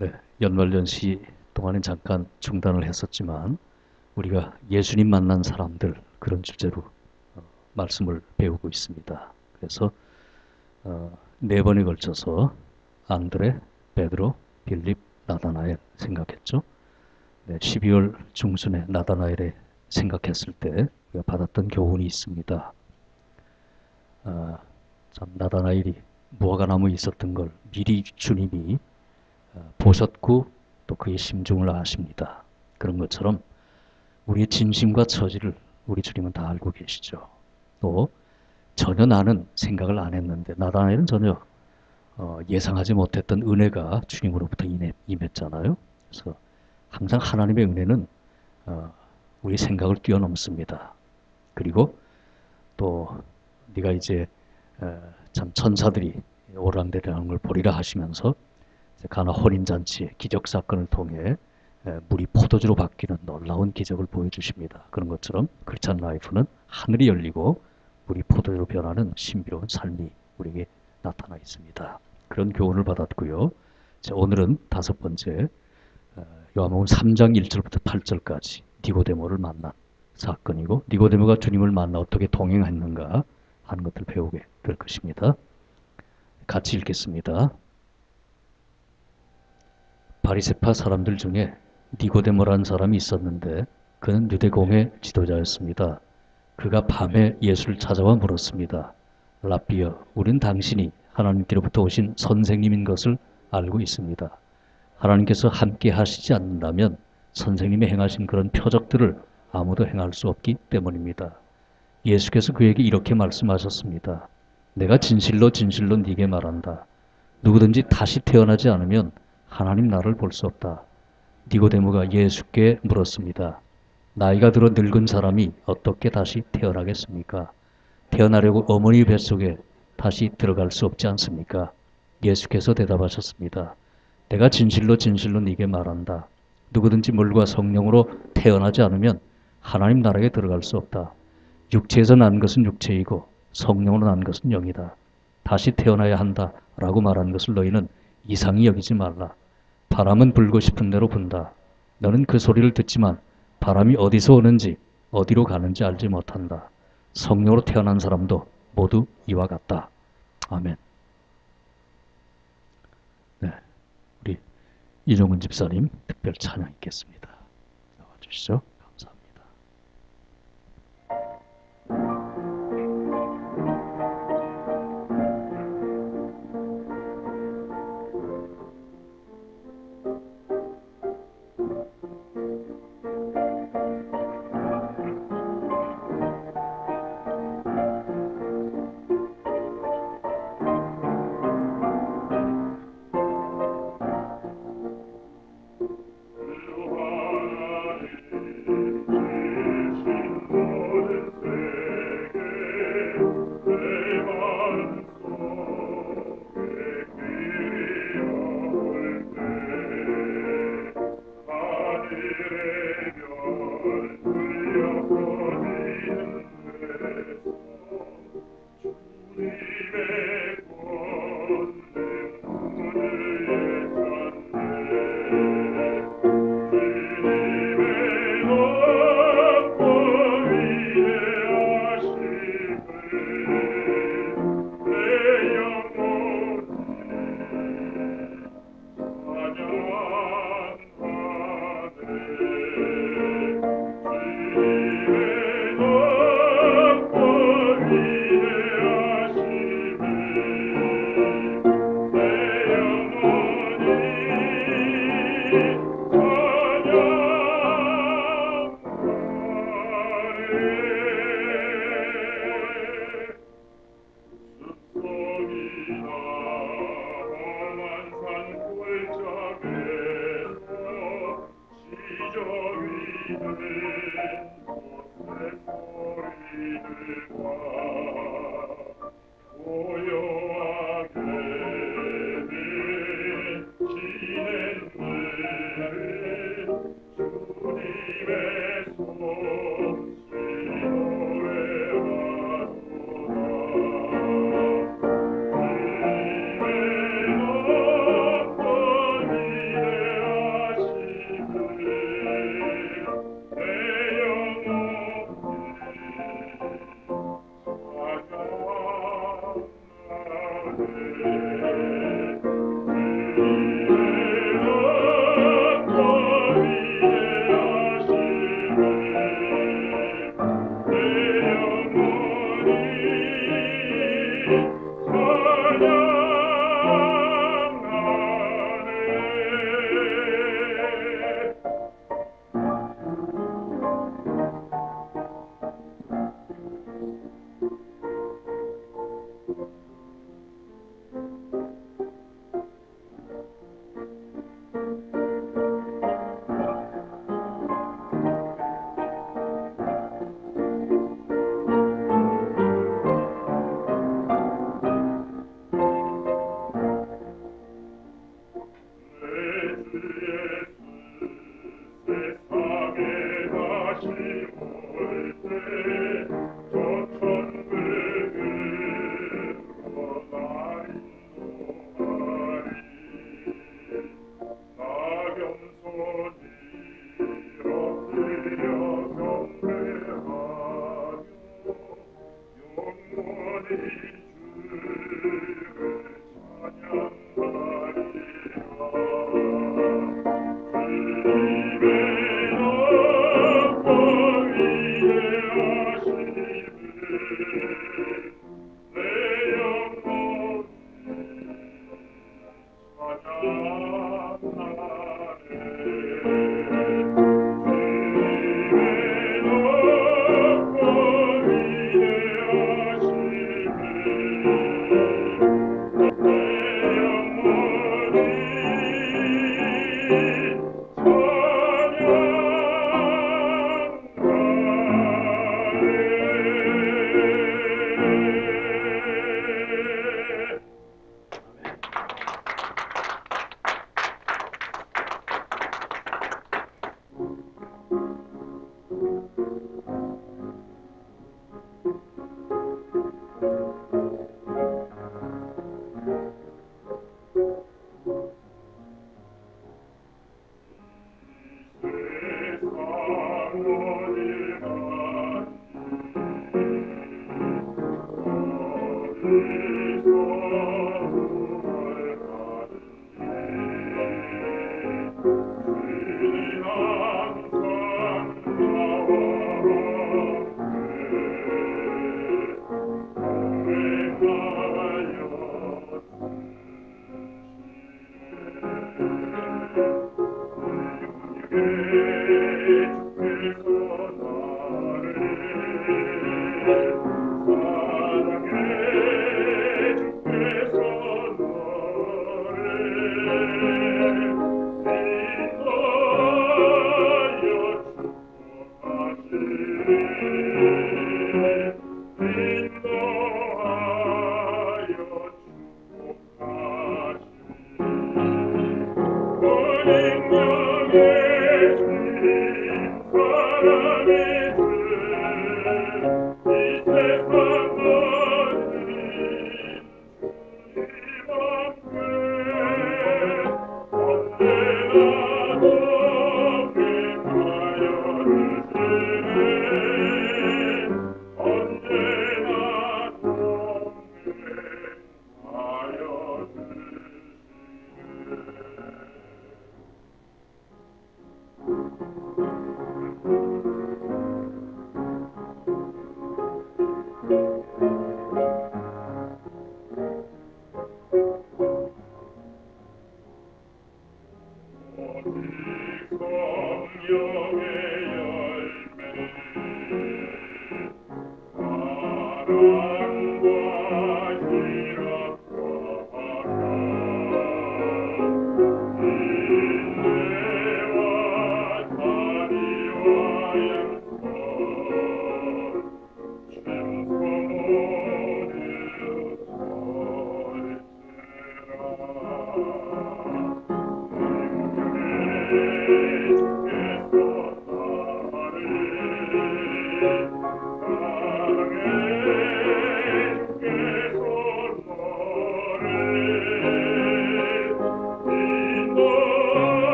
네, 연말연시 동안엔 잠깐 중단을 했었지만 우리가 예수님 만난 사람들 그런 주제로 말씀을 배우고 있습니다. 그래서 네 번에 걸쳐서 안드레, 베드로, 빌립, 나다나엘 생각했죠. 네, 12월 중순에 나다나엘에 생각했을 때 우리가 받았던 교훈이 있습니다. 참 나다나엘이 무화과나무에 있었던 걸 미리 주님이 보셨고 또 그의 심중을 아십니다. 그런 것처럼 우리의 진심과 처지를 우리 주님은 다 알고 계시죠. 또 전혀 나는 생각을 안 했는데 나다나엘은 전혀 예상하지 못했던 은혜가 주님으로부터 임했잖아요. 그래서 항상 하나님의 은혜는 우리 생각을 뛰어넘습니다. 그리고 또 네가 이제 참 천사들이 오랑대라는 걸 보리라 하시면서 가나 혼인잔치의 기적사건을 통해 물이 포도주로 바뀌는 놀라운 기적을 보여주십니다. 그런 것처럼 크리스찬 라이프는 하늘이 열리고 물이 포도주로 변하는 신비로운 삶이 우리에게 나타나 있습니다. 그런 교훈을 받았고요. 오늘은 다섯 번째 요한복음 3장 1절부터 8절까지 니고데모를 만난 사건이고 니고데모가 주님을 만나 어떻게 동행했는가 하는 것들을 배우게 될 것입니다. 같이 읽겠습니다. 바리새파 사람들 중에 니고데모라는 사람이 있었는데 그는 유대공의 지도자였습니다. 그가 밤에 예수를 찾아와 물었습니다. 라비여, 우린 당신이 하나님께로부터 오신 선생님인 것을 알고 있습니다. 하나님께서 함께 하시지 않는다면 선생님이 행하신 그런 표적들을 아무도 행할 수 없기 때문입니다. 예수께서 그에게 이렇게 말씀하셨습니다. 내가 진실로 진실로 네게 말한다. 누구든지 다시 태어나지 않으면 하나님 나라를 볼 수 없다. 니고데모가 예수께 물었습니다. 나이가 들어 늙은 사람이 어떻게 다시 태어나겠습니까? 태어나려고 어머니 뱃속에 다시 들어갈 수 없지 않습니까? 예수께서 대답하셨습니다. 내가 진실로 진실로 네게 말한다. 누구든지 물과 성령으로 태어나지 않으면 하나님 나라에 들어갈 수 없다. 육체에서 난 것은 육체이고 성령으로 난 것은 영이다. 다시 태어나야 한다 라고 말한 것을 너희는 이상히 여기지 말라. 바람은 불고 싶은 대로 분다. 너는 그 소리를 듣지만 바람이 어디서 오는지 어디로 가는지 알지 못한다. 성령으로 태어난 사람도 모두 이와 같다. 아멘. 네, 우리 이종훈 집사님 특별 찬양 있겠습니다. 나와주시죠. 감사합니다.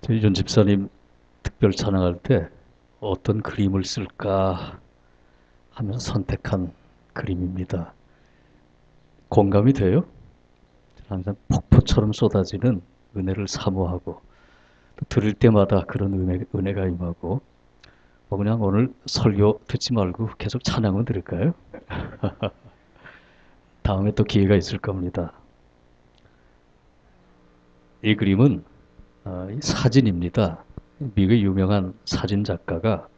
저희 윤 집사님 특별 찬양할 때 어떤 그림을 쓸까 하면서 선택한 그림입니다. 공감이 돼요? 항상 폭포처럼 쏟아지는 은혜를 사모하고 또 들을 때마다 그런 은혜가 임하고 그냥 오늘 설교 듣지 말고 계속 찬양을 들을까요? 다음에 또 기회가 있을 겁니다. 이 그림은 사진입니다. 미국의 유명한 사진 작가가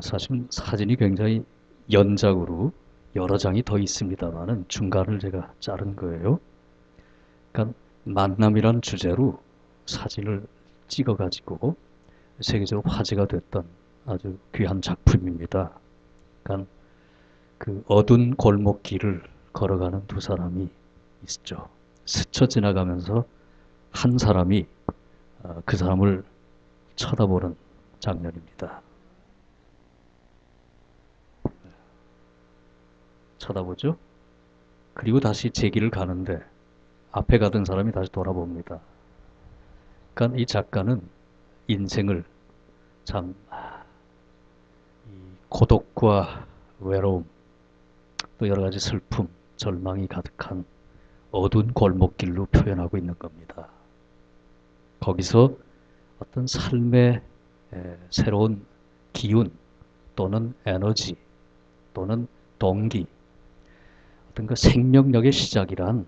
사실 사진이 굉장히 연작으로 여러 장이 더 있습니다만은 중간을 제가 자른 거예요. 그러니까 만남이란 주제로 사진을 찍어가지고 세계적으로 화제가 됐던 아주 귀한 작품입니다. 그러니까 그 어두운 골목길을 걸어가는 두 사람이 있죠. 스쳐 지나가면서 한 사람이 그 사람을 쳐다보는 장면입니다. 쳐다보죠? 그리고 다시 제 길을 가는데 앞에 가던 사람이 다시 돌아봅니다. 그러니까 이 작가는 인생을 참 고독과 외로움, 또 여러 가지 슬픔, 절망이 가득한 어두운 골목길로 표현하고 있는 겁니다. 거기서 어떤 삶의 새로운 기운 또는 에너지 또는 동기, 어떤 그 생명력의 시작이란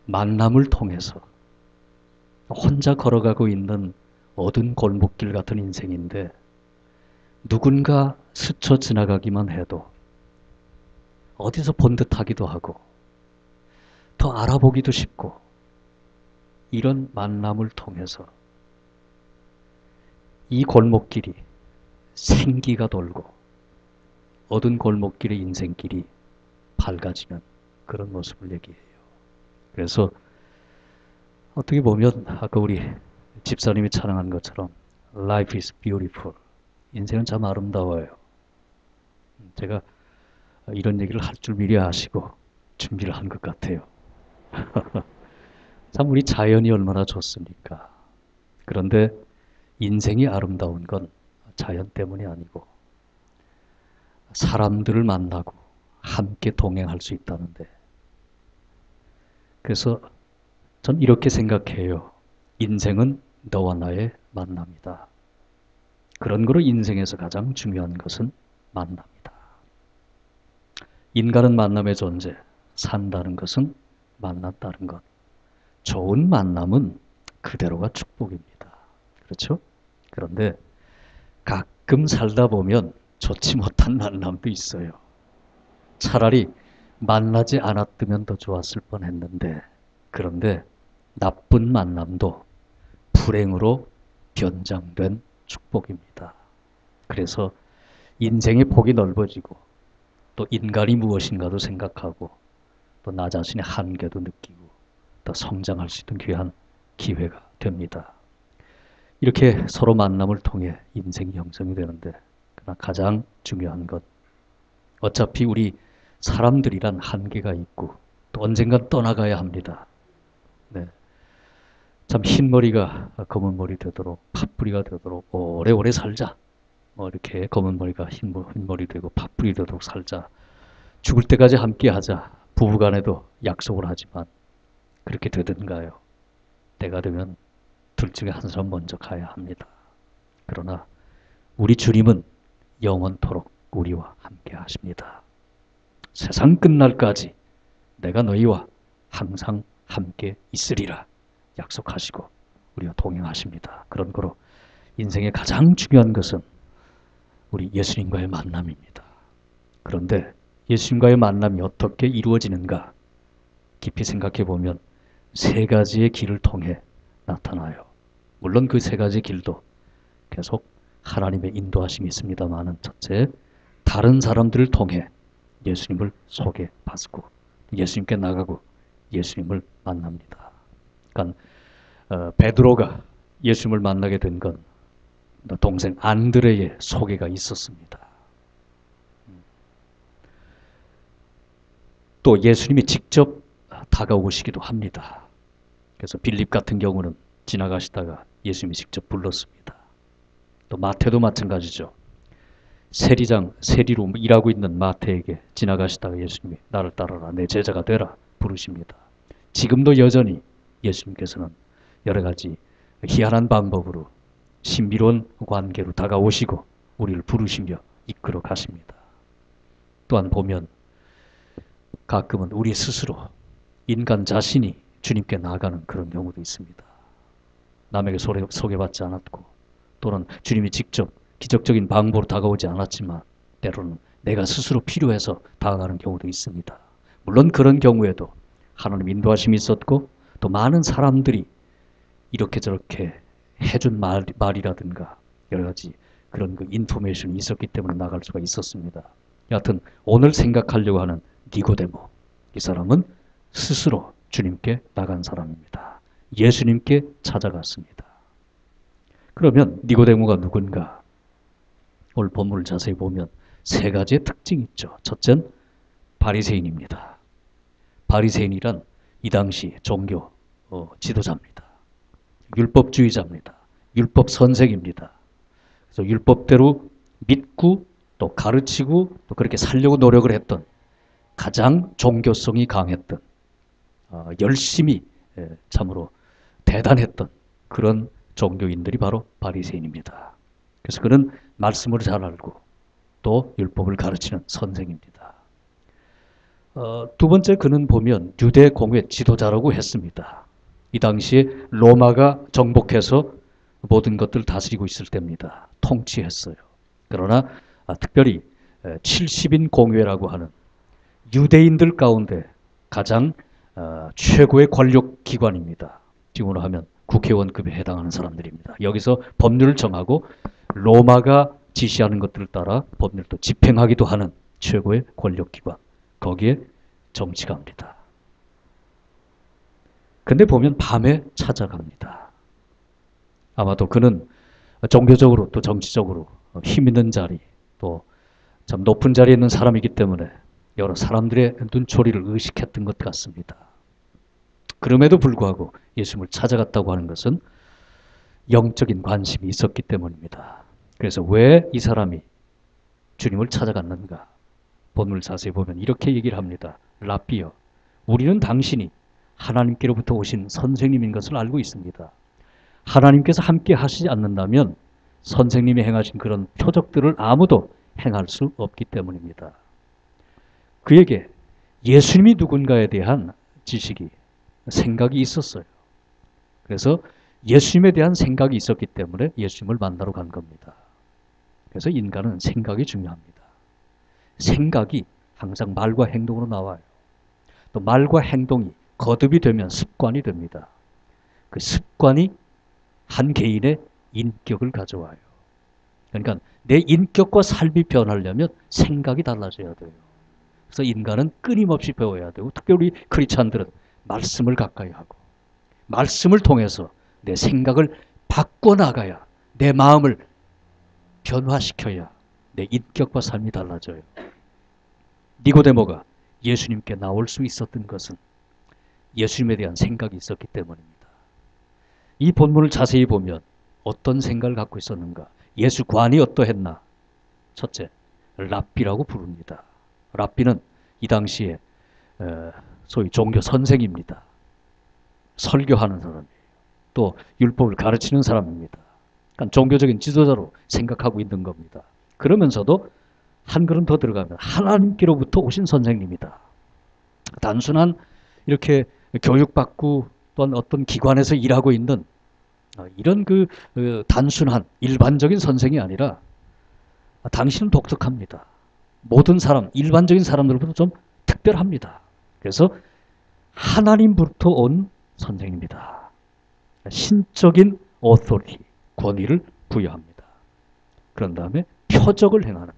만남을 통해서 혼자 걸어가고 있는 어두운 골목길 같은 인생인데 누군가 스쳐 지나가기만 해도 어디서 본 듯하기도 하고 더 알아보기도 쉽고 이런 만남을 통해서 이 골목길이 생기가 돌고 어두운 골목길의 인생길이 밝아지는 그런 모습을 얘기해요. 그래서 어떻게 보면 아까 우리 집사님이 찬양한 것처럼 Life is beautiful. 인생은 참 아름다워요. 제가 이런 얘기를 할 줄 미리 아시고 준비를 한 것 같아요. 참 우리 자연이 얼마나 좋습니까? 그런데 인생이 아름다운 건 자연 때문이 아니고 사람들을 만나고 함께 동행할 수 있다는데, 그래서 전 이렇게 생각해요. 인생은 너와 나의 만남이다. 그런 거로 인생에서 가장 중요한 것은 만남이다. 인간은 만남의 존재, 산다는 것은 만났다는 것. 좋은 만남은 그대로가 축복입니다. 그렇죠? 그런데 가끔 살다 보면 좋지 못한 만남도 있어요. 차라리 만나지 않았으면 더 좋았을 뻔했는데, 그런데 나쁜 만남도 불행으로 변장된 축복입니다. 그래서 인생의 폭이 넓어지고 또 인간이 무엇인가도 생각하고 또 나 자신의 한계도 느끼고 더 성장할 수 있는 귀한 기회가 됩니다. 이렇게 서로 만남을 통해 인생이 형성이 되는데, 그러나 가장 중요한 것, 어차피 우리 사람들이란 한계가 있고 또 언젠간 떠나가야 합니다. 네. 참 흰머리가 검은 머리 되도록, 팥뿌리가 되도록 오래오래 살자. 이렇게 검은 머리가 흰머리 되고 팥뿌리 되도록 살자. 죽을 때까지 함께 하자. 부부간에도 약속을 하지만 그렇게 되든가요. 때가 되면 둘 중에 한 사람 먼저 가야 합니다. 그러나 우리 주님은 영원토록 우리와 함께 하십니다. 세상 끝날까지 내가 너희와 항상 함께 있으리라 약속하시고 우리와 동행하십니다. 그런 거로 인생의 가장 중요한 것은 우리 예수님과의 만남입니다. 그런데 예수님과의 만남이 어떻게 이루어지는가 깊이 생각해 보면 세 가지의 길을 통해 나타나요. 물론 그 세 가지 길도 계속 하나님의 인도하심이 있습니다만은, 첫째, 다른 사람들을 통해 예수님을 소개받고 예수님께 나가고 예수님을 만납니다. 그러니까 베드로가 예수님을 만나게 된 건 동생 안드레의 소개가 있었습니다. 또 예수님이 직접 다가오시기도 합니다. 그래서 빌립 같은 경우는 지나가시다가 예수님이 직접 불렀습니다. 또 마태도 마찬가지죠. 세리로 일하고 있는 마태에게 지나가시다가 예수님이 나를 따라라, 내 제자가 되라 부르십니다. 지금도 여전히 예수님께서는 여러 가지 희한한 방법으로 신비로운 관계로 다가오시고 우리를 부르시며 이끌어 가십니다. 또한 보면 가끔은 우리 스스로 인간 자신이 주님께 나아가는 그런 경우도 있습니다. 남에게 소개받지 않았고 또는 주님이 직접 기적적인 방법으로 다가오지 않았지만 때로는 내가 스스로 필요해서 다가가는 경우도 있습니다. 물론 그런 경우에도 하나님 인도하심이 있었고 또 많은 사람들이 이렇게 저렇게 해준 말이라든가 여러 가지 그런 그 인포메이션이 있었기 때문에 나갈 수가 있었습니다. 여하튼 오늘 생각하려고 하는 니고데모, 이 사람은 스스로 주님께 나간 사람입니다. 예수님께 찾아갔습니다. 그러면 니고데모가 누군가? 오늘 본문을 자세히 보면 세 가지의 특징이 있죠. 첫째는 바리새인입니다. 바리새인이란 이 당시 종교 지도자입니다. 율법주의자입니다. 율법 선생입니다. 그래서 율법대로 믿고 또 가르치고 또 그렇게 살려고 노력을 했던 가장 종교성이 강했던 열심히 참으로 대단했던 그런 종교인들이 바로 바리새인입니다. 그래서 그는 말씀을 잘 알고 또 율법을 가르치는 선생입니다. 두 번째, 그는 보면 유대 공회 지도자라고 했습니다. 이 당시에 로마가 정복해서 모든 것들을 다스리고 있을 때입니다. 통치했어요. 그러나 특별히 70인 공회라고 하는 유대인들 가운데 가장 최고의 권력 기관입니다. 지금으로 하면 국회의원급에 해당하는 사람들입니다. 여기서 법률을 정하고 로마가 지시하는 것들을 따라 법률도 집행하기도 하는 최고의 권력 기관, 거기에 정치가입니다. 근데 보면 밤에 찾아갑니다. 아마도 그는 종교적으로 또 정치적으로 힘 있는 자리, 또 참 높은 자리에 있는 사람이기 때문에 여러 사람들의 눈초리를 의식했던 것 같습니다. 그럼에도 불구하고 예수님을 찾아갔다고 하는 것은 영적인 관심이 있었기 때문입니다. 그래서 왜 이 사람이 주님을 찾아갔는가? 본문을 자세히 보면 이렇게 얘기를 합니다. 라삐여, 우리는 당신이 하나님께로부터 오신 선생님인 것을 알고 있습니다. 하나님께서 함께 하시지 않는다면 선생님이 행하신 그런 표적들을 아무도 행할 수 없기 때문입니다. 그에게 예수님이 누군가에 대한 지식이, 생각이 있었어요. 그래서 예수님에 대한 생각이 있었기 때문에 예수님을 만나러 간 겁니다. 그래서 인간은 생각이 중요합니다. 생각이 항상 말과 행동으로 나와요. 또 말과 행동이 거듭이 되면 습관이 됩니다. 그 습관이 한 개인의 인격을 가져와요. 그러니까 내 인격과 삶이 변하려면 생각이 달라져야 돼요. 그래서 인간은 끊임없이 배워야 되고, 특별히 우리 크리스찬들은 말씀을 가까이 하고 말씀을 통해서 내 생각을 바꿔나가야, 내 마음을 변화시켜야 내 인격과 삶이 달라져요. 니고데모가 예수님께 나올 수 있었던 것은 예수님에 대한 생각이 있었기 때문입니다. 이 본문을 자세히 보면 어떤 생각을 갖고 있었는가? 예수관이 어떠했나? 첫째, 랍비라고 부릅니다. 랍비는 이 당시에 소위 종교 선생입니다. 설교하는 사람이에요. 또 율법을 가르치는 사람입니다. 그러니까 종교적인 지도자로 생각하고 있는 겁니다. 그러면서도 한 걸음 더 들어가면 하나님께로부터 오신 선생님이다. 단순한 이렇게 교육받고 또한 어떤 기관에서 일하고 있는 이런 단순한 일반적인 선생이 아니라 당신은 독특합니다. 모든 사람, 일반적인 사람들보다 좀 특별합니다. 그래서 하나님부터 온 선생입니다. 신적인 오토리티, 권위를 부여합니다. 그런 다음에 표적을 행하는,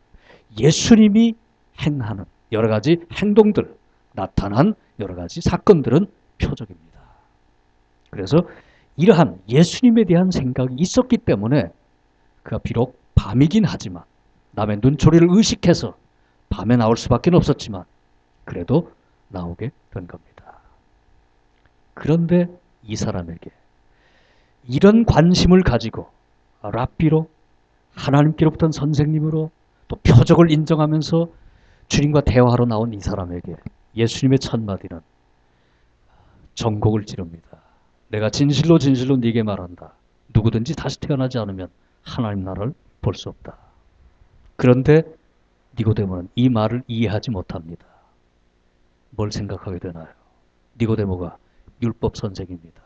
예수님이 행하는 여러 가지 행동들, 나타난 여러 가지 사건들은 표적입니다. 그래서 이러한 예수님에 대한 생각이 있었기 때문에 그가 비록 밤이긴 하지만, 남의 눈초리를 의식해서 밤에 나올 수밖에 없었지만 그래도 나오게 된 겁니다. 그런데 이 사람에게 이런 관심을 가지고 랍비로, 하나님께로부터 선생님으로, 또 표적을 인정하면서 주님과 대화하러 나온 이 사람에게 예수님의 첫마디는 정곡을 지릅니다. 내가 진실로 진실로 네게 말한다. 누구든지 다시 태어나지 않으면 하나님 나라를 볼 수 없다. 그런데 니고데모는 이 말을 이해하지 못합니다. 뭘 생각하게 되나요? 니고데모가 율법 선생입니다.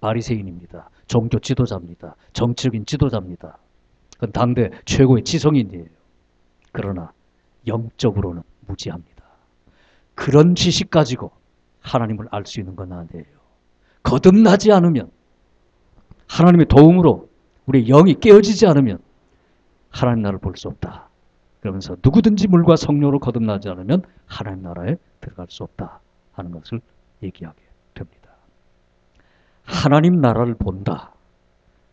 바리새인입니다. 종교 지도자입니다. 정치적인 지도자입니다. 그건 당대 최고의 지성인이에요. 그러나 영적으로는 무지합니다. 그런 지식 가지고 하나님을 알 수 있는 건 아니에요. 거듭나지 않으면, 하나님의 도움으로 우리의 영이 깨어지지 않으면 하나님 나라를 볼 수 없다. 그러면서 누구든지 물과 성령으로 거듭나지 않으면 하나님 나라에 들어갈 수 없다 하는 것을 얘기하게 됩니다. 하나님 나라를 본다.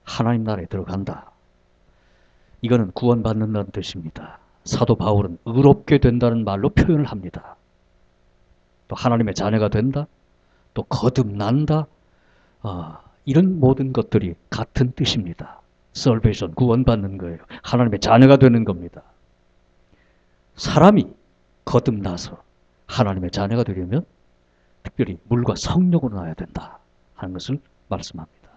하나님 나라에 들어간다. 이거는 구원받는다는 뜻입니다. 사도 바울은 의롭게 된다는 말로 표현을 합니다. 또 하나님의 자녀가 된다. 또 거듭난다. 이런 모든 것들이 같은 뜻입니다. salvation, 구원받는 거예요. 하나님의 자녀가 되는 겁니다. 사람이 거듭나서 하나님의 자녀가 되려면 특별히 물과 성령으로 나야 된다 하는 것을 말씀합니다.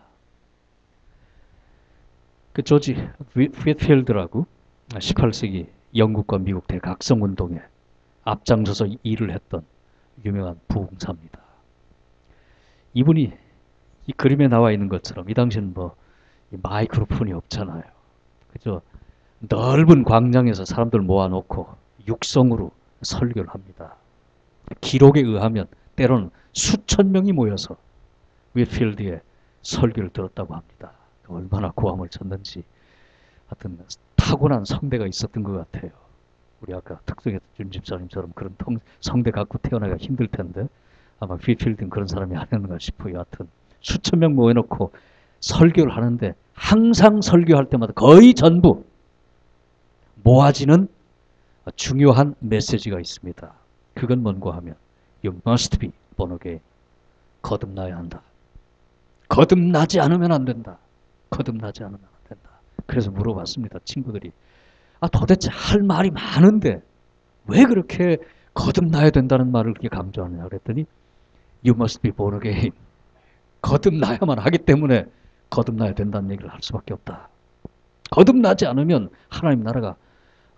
그 조지 휘트필드라고 18세기 영국과 미국 대각성운동에 앞장서서 일을 했던 유명한 부흥사입니다. 이분이 이 그림에 나와 있는 것처럼 이 당시는 마이크로폰이 없잖아요. 그죠? 넓은 광장에서 사람들 모아놓고 육성으로 설교를 합니다. 기록에 의하면 때로는 수천 명이 모여서 휘트필드의 설교를 들었다고 합니다. 얼마나 고함을 쳤는지 하여튼 타고난 성대가 있었던 것 같아요. 우리 아까 특성의 윤 집사님처럼 그런 성대 갖고 태어나기가 힘들 텐데 아마 휘트필드는 그런 사람이 아니었는가 싶어요. 하여튼 수천 명 모여놓고 설교를 하는데 항상 설교할 때마다 거의 전부 모아지는 중요한 메시지가 있습니다. 그건 뭔가 하면 You must be born again. 거듭나야 한다. 거듭나지 않으면 안 된다. 거듭나지 않으면 안 된다. 그래서 물어봤습니다. 친구들이 도대체 할 말이 많은데 왜 그렇게 거듭나야 된다는 말을 그렇게 강조하느냐 그랬더니 You must be born again. 거듭나야만 하기 때문에 거듭나야 된다는 얘기를 할 수밖에 없다. 거듭나지 않으면 하나님 나라가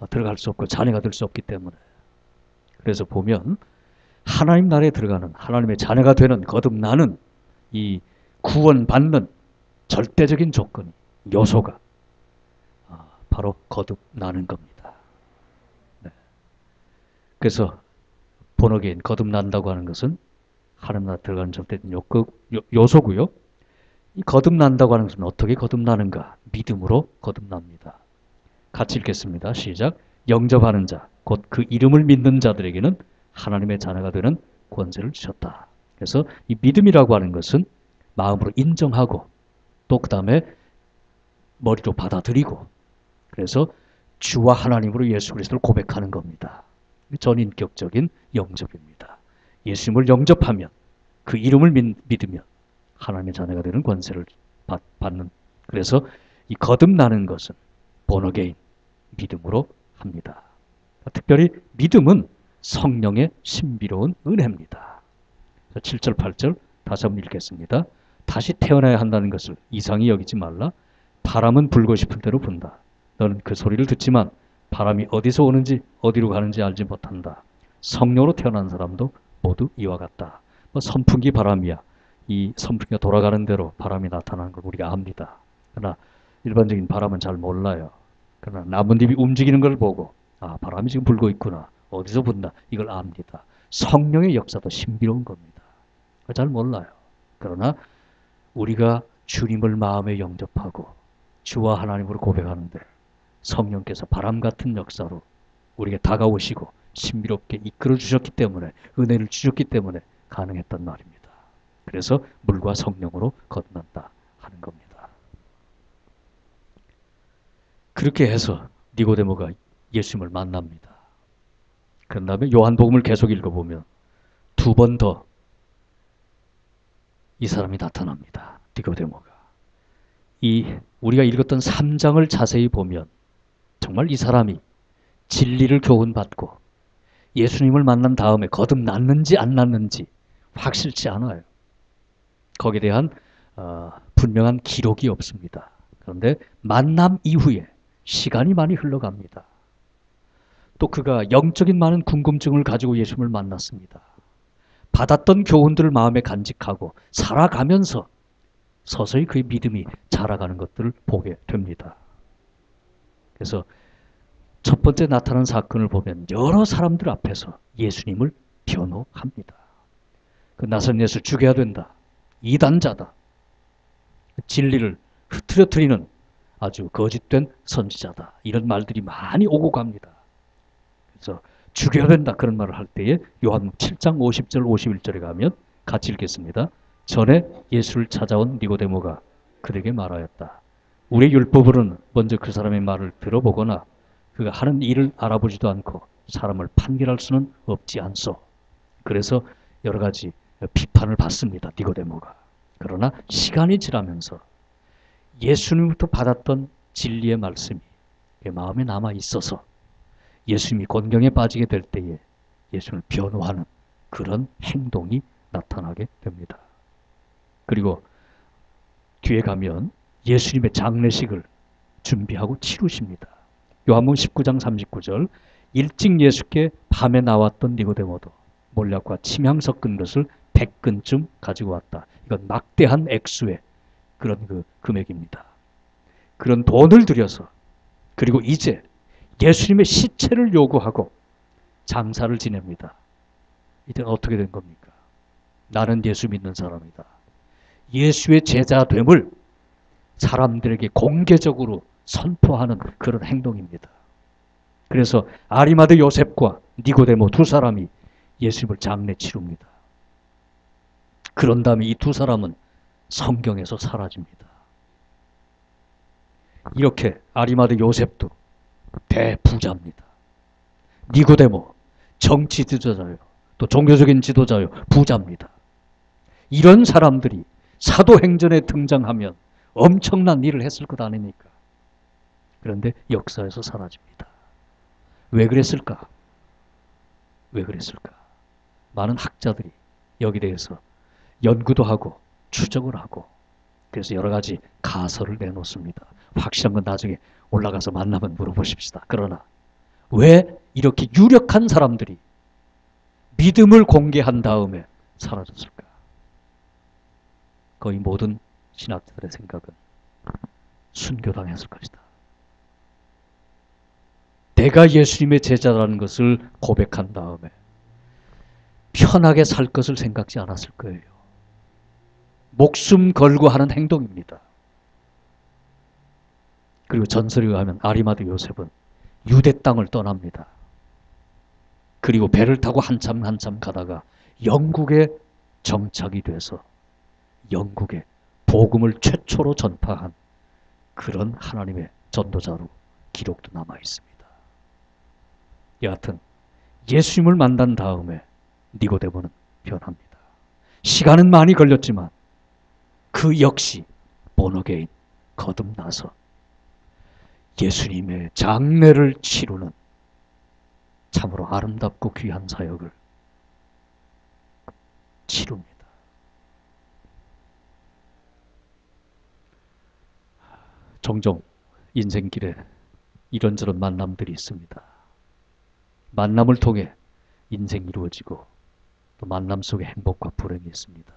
들어갈 수 없고 자녀가 될 수 없기 때문에. 그래서 보면 하나님 나라에 들어가는, 하나님의 자녀가 되는, 거듭나는 이 구원받는 절대적인 조건, 요소가 바로 거듭나는 겁니다. 네. 그래서 본어게인 거듭난다고 하는 것은 하나님 나라 들어가는 절대적인 요소고요. 이 거듭난다고 하는 것은 어떻게 거듭나는가? 믿음으로 거듭납니다. 같이 읽겠습니다. 시작. 영접하는 자, 곧 그 이름을 믿는 자들에게는 하나님의 자녀가 되는 권세를 주셨다. 그래서 이 믿음이라고 하는 것은 마음으로 인정하고 또 그 다음에 머리로 받아들이고 그래서 주와 하나님으로 예수 그리스도를 고백하는 겁니다. 전인격적인 영접입니다. 예수님을 영접하면 그 이름을 믿으면 하나님의 자녀가 되는 권세를 받는, 그래서 이 거듭나는 것은 born again, 믿음으로 합니다. 특별히 믿음은 성령의 신비로운 은혜입니다. 7절 8절 다시 한번 읽겠습니다. 다시 태어나야 한다는 것을 이상히 여기지 말라. 바람은 불고 싶은 대로 분다. 너는 그 소리를 듣지만 바람이 어디서 오는지 어디로 가는지 알지 못한다. 성령으로 태어난 사람도 모두 이와 같다. 선풍기 바람이야. 이 선풍기가 돌아가는 대로 바람이 나타나는 걸 우리가 압니다. 그러나 일반적인 바람은 잘 몰라요. 그러나 나뭇잎이 움직이는 걸 보고 바람이 지금 불고 있구나. 어디서 분다. 이걸 압니다. 성령의 역사도 신비로운 겁니다. 잘 몰라요. 그러나 우리가 주님을 마음에 영접하고 주와 하나님으로 고백하는데 성령께서 바람 같은 역사로 우리에게 다가오시고 신비롭게 이끌어 주셨기 때문에, 은혜를 주셨기 때문에 가능했단 말입니다. 그래서 물과 성령으로 거듭난다 하는 겁니다. 그렇게 해서 니고데모가 예수님을 만납니다. 그 다음에 요한복음을 계속 읽어보면 두 번 더 이 사람이 나타납니다. 니고데모가. 우리가 읽었던 3장을 자세히 보면 정말 이 사람이 진리를 교훈받고 예수님을 만난 다음에 거듭났는지 안 났는지 확실치 않아요. 거기에 대한 분명한 기록이 없습니다. 그런데 만남 이후에 시간이 많이 흘러갑니다. 또 그가 영적인 많은 궁금증을 가지고 예수님을 만났습니다. 받았던 교훈들을 마음에 간직하고 살아가면서 서서히 그의 믿음이 자라가는 것들을 보게 됩니다. 그래서 첫 번째 나타난 사건을 보면 여러 사람들 앞에서 예수님을 변호합니다. 그 나선 예수 죽여야 된다. 이단자다. 진리를 흐트러뜨리는 아주 거짓된 선지자다. 이런 말들이 많이 오고 갑니다. 그래서 죽여야 된다 그런 말을 할 때에 요한복음 7장 50절 51절에 가면 같이 읽겠습니다. 전에 예수를 찾아온 니고데모가 그에게 말하였다. 우리의 율법으로는 먼저 그 사람의 말을 들어보거나 그가 하는 일을 알아보지도 않고 사람을 판결할 수는 없지 않소. 그래서 여러 가지 비판을 받습니다. 니고데모가. 그러나 시간이 지나면서 예수님부터 받았던 진리의 말씀이 마음에 남아 있어서 예수님이 곤경에 빠지게 될 때에 예수님을 변호하는 그런 행동이 나타나게 됩니다. 그리고 뒤에 가면 예수님의 장례식을 준비하고 치루십니다. 요한복음 19장 39절 일찍 예수께 밤에 나왔던 니고데모도 몰약과 침향 섞은 것을 100근쯤 가지고 왔다. 이건 막대한 액수의 그런 그 금액입니다. 그런 돈을 들여서 그리고 이제 예수님의 시체를 요구하고 장사를 지냅니다. 이제는 어떻게 된 겁니까? 나는 예수 믿는 사람이다. 예수의 제자됨을 사람들에게 공개적으로 선포하는 그런 행동입니다. 그래서 아리마대 요셉과 니고데모 두 사람이 예수님을 장례 치릅니다. 그런 다음에 이 두 사람은 성경에서 사라집니다. 이렇게 아리마대 요셉도 대부자입니다. 니고데모 정치 지도자요, 또 종교적인 지도자요, 부자입니다. 이런 사람들이 사도행전에 등장하면 엄청난 일을 했을 것 아닙니까? 그런데 역사에서 사라집니다. 왜 그랬을까? 왜 그랬을까? 많은 학자들이 여기 대해서 연구도 하고 추적을 하고 그래서 여러 가지 가설을 내놓습니다. 확실한 건 나중에 올라가서 만나면 물어보십시다. 그러나 왜 이렇게 유력한 사람들이 믿음을 공개한 다음에 사라졌을까? 거의 모든 신학자들의 생각은 순교당했을 것이다. 내가 예수님의 제자라는 것을 고백한 다음에 편하게 살 것을 생각지 않았을 거예요. 목숨 걸고 하는 행동입니다. 그리고 전설에 의하면 아리마대 요셉은 유대 땅을 떠납니다. 그리고 배를 타고 한참 가다가 영국에 정착이 돼서 영국에 복음을 최초로 전파한 그런 하나님의 전도자로 기록도 남아 있습니다. 여하튼 예수님을 만난 다음에 니고데모는 변합니다. 시간은 많이 걸렸지만 그 역시 본어게인 거듭나서 예수님의 장례를 치르는 참으로 아름답고 귀한 사역을 치릅니다. 종종 인생길에 이런저런 만남들이 있습니다. 만남을 통해 인생이 이루어지고 또 만남 속에 행복과 불행이 있습니다.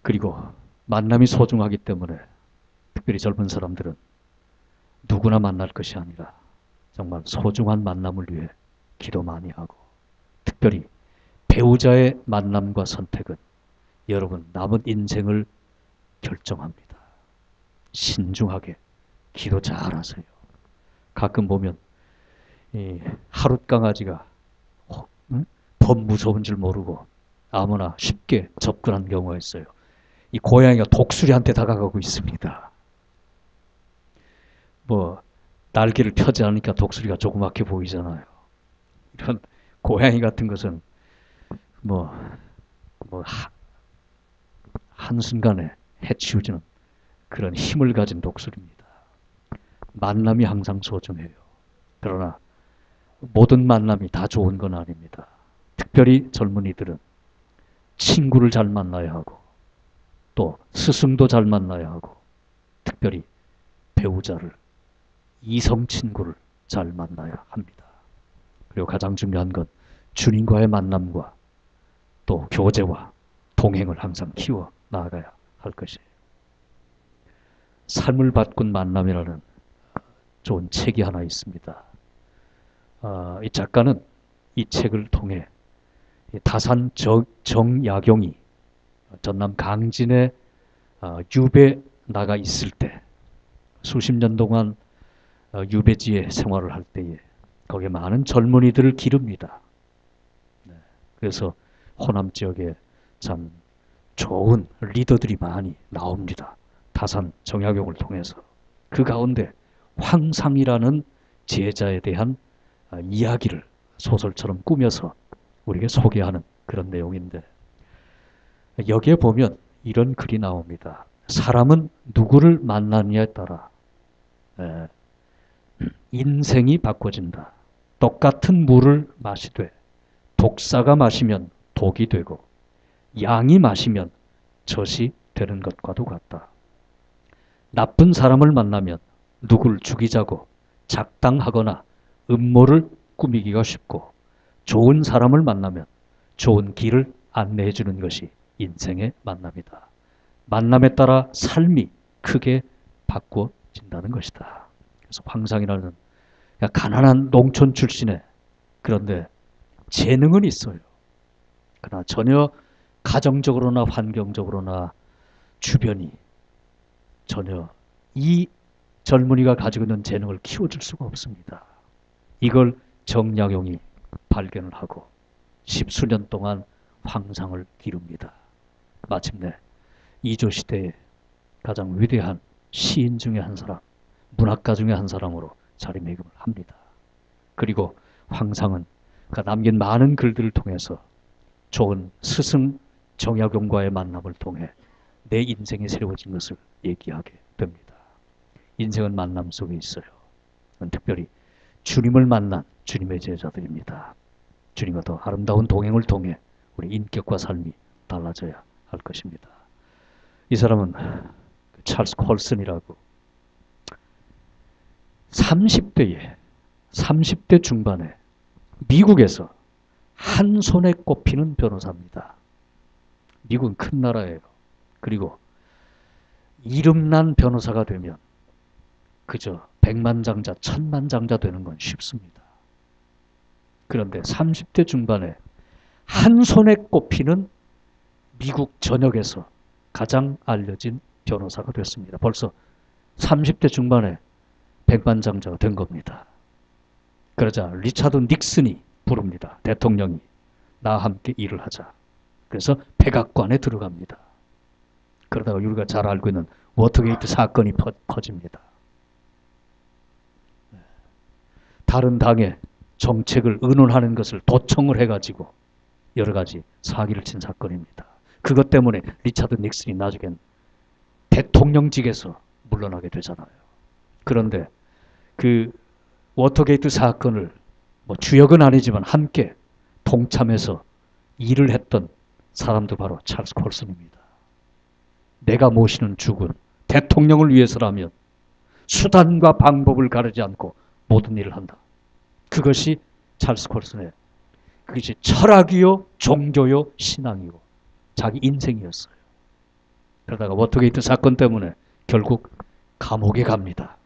그리고 만남이 소중하기 때문에 특별히 젊은 사람들은 누구나 만날 것이 아니라 정말 소중한 만남을 위해 기도 많이 하고 특별히 배우자의 만남과 선택은 여러분 남은 인생을 결정합니다. 신중하게 기도 잘하세요. 가끔 보면 이 하룻강아지가 범 무서운 줄 모르고 아무나 쉽게 접근한 경우가 있어요. 이 고양이가 독수리한테 다가가고 있습니다. 뭐 날개를 펴지 않으니까 독수리가 조그맣게 보이잖아요. 이런 고양이 같은 것은 한순간에 해치우지는 그런 힘을 가진 독수리입니다. 만남이 항상 소중해요. 그러나 모든 만남이 다 좋은 건 아닙니다. 특별히 젊은이들은 친구를 잘 만나야 하고 또 스승도 잘 만나야 하고 특별히 배우자를, 이성 친구를 잘 만나야 합니다. 그리고 가장 중요한 건 주님과의 만남과 또 교제와 동행을 항상 키워 나아가야 할 것이에요. 삶을 바꾼 만남이라는 좋은 책이 하나 있습니다. 이 작가는 이 책을 통해 다산 정약용이 전남 강진에 유배 나가 있을 때 수십 년 동안 유배지에 생활을 할 때에 거기에 많은 젊은이들을 기릅니다. 그래서 호남 지역에 참 좋은 리더들이 많이 나옵니다. 다산 정약용을 통해서. 그 가운데 황상이라는 제자에 대한 이야기를 소설처럼 꾸며서 우리에게 소개하는 그런 내용인데, 여기에 보면 이런 글이 나옵니다. 사람은 누구를 만나느냐에 따라 인생이 바꿔진다. 똑같은 물을 마시되 독사가 마시면 독이 되고 양이 마시면 젖이 되는 것과도 같다. 나쁜 사람을 만나면 누굴 죽이자고 작당하거나 음모를 꾸미기가 쉽고, 좋은 사람을 만나면 좋은 길을 안내해 주는 것이 인생의 만남이다. 만남에 따라 삶이 크게 바꿔진다는 것이다. 그래서 황상이라는 가난한 농촌 출신의, 그런데 재능은 있어요. 그러나 전혀 가정적으로나 환경적으로나 주변이 전혀 이 젊은이가 가지고 있는 재능을 키워줄 수가 없습니다. 이걸 정약용이 발견을 하고 십수년 동안 황상을 기릅니다. 마침내 이조시대의 가장 위대한 시인 중에 한 사람, 문학가 중에 한 사람으로 자리매김을 합니다. 그리고 황상은 그 남긴 많은 글들을 통해서 좋은 스승 정약용과의 만남을 통해 내 인생이 새로워진 것을 얘기하게 됩니다. 인생은 만남 속에 있어요. 특별히 주님을 만난 주님의 제자들입니다. 주님과 더 아름다운 동행을 통해 우리 인격과 삶이 달라져야 할 것입니다. 이 사람은 찰스 콜슨이라고 30대 중반에 미국에서 한 손에 꼽히는 변호사입니다. 미국은 큰 나라예요. 그리고 이름난 변호사가 되면 그저 백만장자, 천만장자 되는 건 쉽습니다. 그런데 30대 중반에 한 손에 꼽히는 미국 전역에서 가장 알려진 변호사가 됐습니다. 벌써 30대 중반에 백만장자가 된 겁니다. 그러자 리차드 닉슨이 부릅니다. 대통령이 나와 함께 일을 하자. 그래서 백악관에 들어갑니다. 그러다가 우리가 잘 알고 있는 워터게이트 사건이 커집니다. 다른 당의 정책을 의논하는 것을 도청을 해가지고 여러 가지 사기를 친 사건입니다. 그것 때문에 리차드 닉슨이 나중엔 대통령직에서 물러나게 되잖아요. 그런데 그 워터게이트 사건을 주역은 아니지만 함께 동참해서 일을 했던 사람도 바로 찰스 콜슨입니다. 내가 모시는 주군 대통령을 위해서라면 수단과 방법을 가르지 않고 모든 일을 한다. 그것이 찰스 콜슨의 그것이 철학이요, 종교요, 신앙이요, 자기 인생이었어요. 그러다가 워터게이트 사건 때문에 결국 감옥에 갑니다.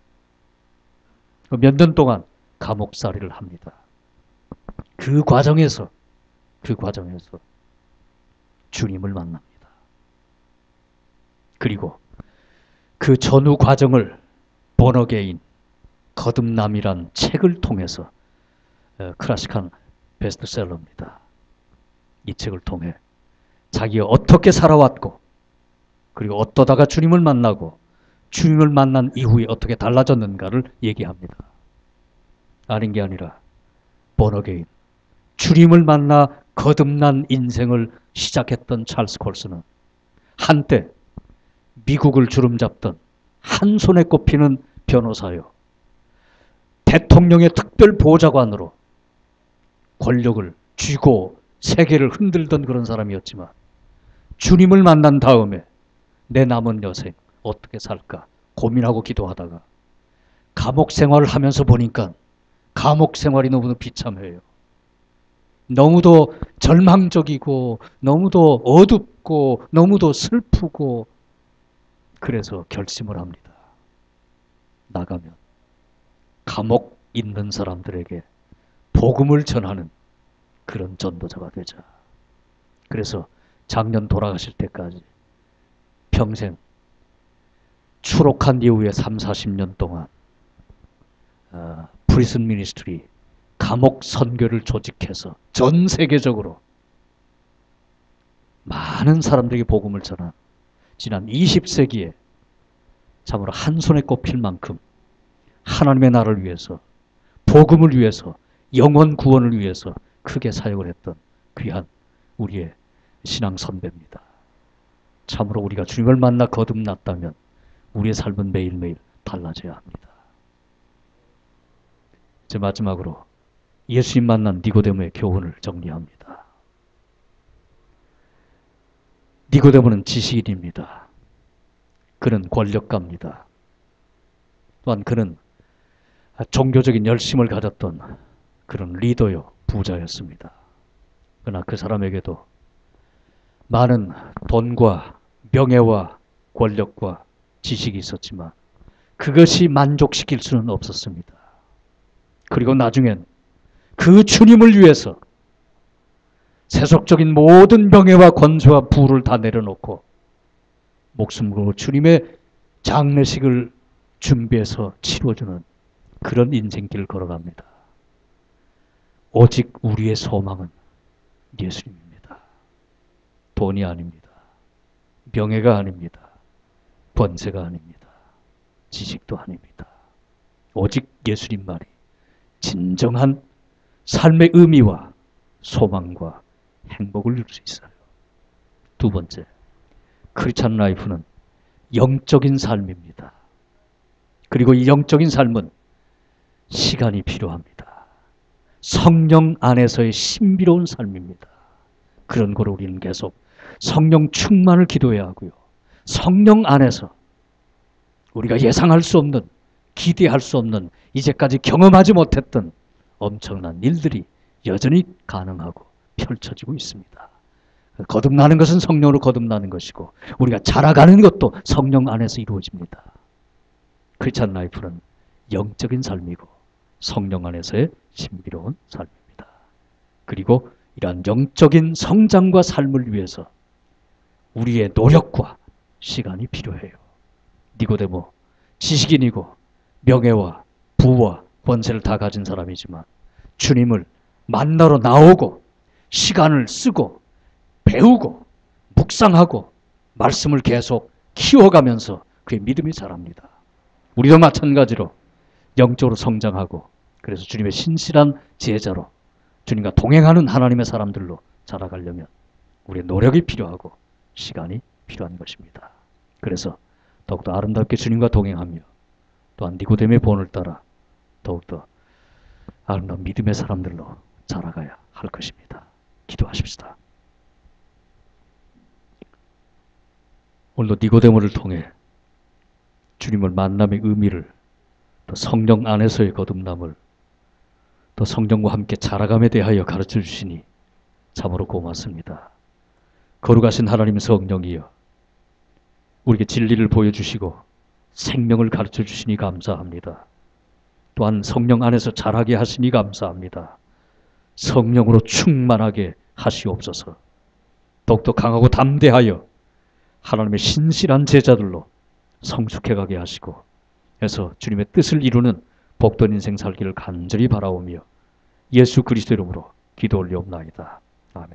몇 년 동안 감옥살이를 합니다. 그 과정에서 주님을 만납니다. 그리고 그 전후 과정을 본어게인, 거듭남이란 책을 통해서 클래식한 베스트셀러입니다. 이 책을 통해 자기가 어떻게 살아왔고 그리고 어떠다가 주님을 만나고 주님을 만난 이후에 어떻게 달라졌는가를 얘기합니다. 아닌 게 아니라 본어게인, 주님을 만나 거듭난 인생을 시작했던 찰스 콜슨은 한때 미국을 주름잡던 한 손에 꼽히는 변호사요. 대통령의 특별 보좌관으로 권력을 쥐고 세계를 흔들던 그런 사람이었지만 주님을 만난 다음에 내 남은 여생 어떻게 살까 고민하고 기도하다가 감옥 생활을 하면서 보니까 감옥 생활이 너무도 비참해요. 너무도 절망적이고 너무도 어둡고 너무도 슬프고 그래서 결심을 합니다. 나가면 감옥 있는 사람들에게 복음을 전하는 그런 전도자가 되자. 그래서 작년 돌아가실 때까지 평생 추록한 이후에 30-40년 동안 프리즌 미니스트리 감옥 선교를 조직해서 전 세계적으로 많은 사람들에게 복음을 전한 지난 20세기에 참으로 한 손에 꼽힐 만큼 하나님의 나라를 위해서 복음을 위해서 영혼 구원을 위해서 크게 사역을 했던 귀한 우리의 신앙 선배입니다. 참으로 우리가 주님을 만나 거듭났다면 우리의 삶은 매일매일 달라져야 합니다. 이제 마지막으로 예수님 만난 니고데모의 교훈을 정리합니다. 니고데모는 지식인입니다. 그는 권력가입니다. 또한 그는 종교적인 열심을 가졌던 그런 리더요, 부자였습니다. 그러나 그 사람에게도 많은 돈과 명예와 권력과 지식이 있었지만 그것이 만족시킬 수는 없었습니다. 그리고 나중엔 그 주님을 위해서 세속적인 모든 명예와 권세와 부를 다 내려놓고 목숨으로 주님의 장례식을 준비해서 치러주는 그런 인생길을 걸어갑니다. 오직 우리의 소망은 예수님입니다. 돈이 아닙니다. 명예가 아닙니다. 권세가 아닙니다. 지식도 아닙니다. 오직 예수님만이 진정한 삶의 의미와 소망과 행복을 이룰 수 있어요. 두 번째, 크리스찬 라이프는 영적인 삶입니다. 그리고 이 영적인 삶은 시간이 필요합니다. 성령 안에서의 신비로운 삶입니다. 그런 거로 우리는 계속 성령 충만을 기도해야 하고요. 성령 안에서 우리가 예상할 수 없는, 기대할 수 없는, 이제까지 경험하지 못했던 엄청난 일들이 여전히 가능하고 펼쳐지고 있습니다. 거듭나는 것은 성령으로 거듭나는 것이고 우리가 자라가는 것도 성령 안에서 이루어집니다. 크리스찬 라이프는 영적인 삶이고 성령 안에서의 신비로운 삶입니다. 그리고 이러한 영적인 성장과 삶을 위해서 우리의 노력과 시간이 필요해요. 니고데모, 지식인이고 명예와 부와 권세를 다 가진 사람이지만 주님을 만나러 나오고 시간을 쓰고 배우고 묵상하고 말씀을 계속 키워가면서 그의 믿음이 자랍니다. 우리도 마찬가지로 영적으로 성장하고 그래서 주님의 신실한 제자로 주님과 동행하는 하나님의 사람들로 자라가려면 우리의 노력이 필요하고 시간이 필요한 것입니다. 그래서 더욱더 아름답게 주님과 동행하며 또한 니고데모의 본을 따라 더욱더 아름다운 믿음의 사람들로 자라가야 할 것입니다. 기도하십시다. 오늘도 니고데모를 통해 주님을 만남의 의미를, 또 성령 안에서의 거듭남을, 또 성령과 함께 자라감에 대하여 가르쳐 주시니 참으로 고맙습니다. 거룩하신 하나님 성령이여, 우리에게 진리를 보여주시고 생명을 가르쳐 주시니 감사합니다. 또한 성령 안에서 자라게 하시니 감사합니다. 성령으로 충만하게 하시옵소서. 더욱더 강하고 담대하여 하나님의 신실한 제자들로 성숙해가게 하시고 해서 주님의 뜻을 이루는 복된 인생 살기를 간절히 바라오며 예수 그리스도 이름으로 기도 올리옵나이다. 아멘.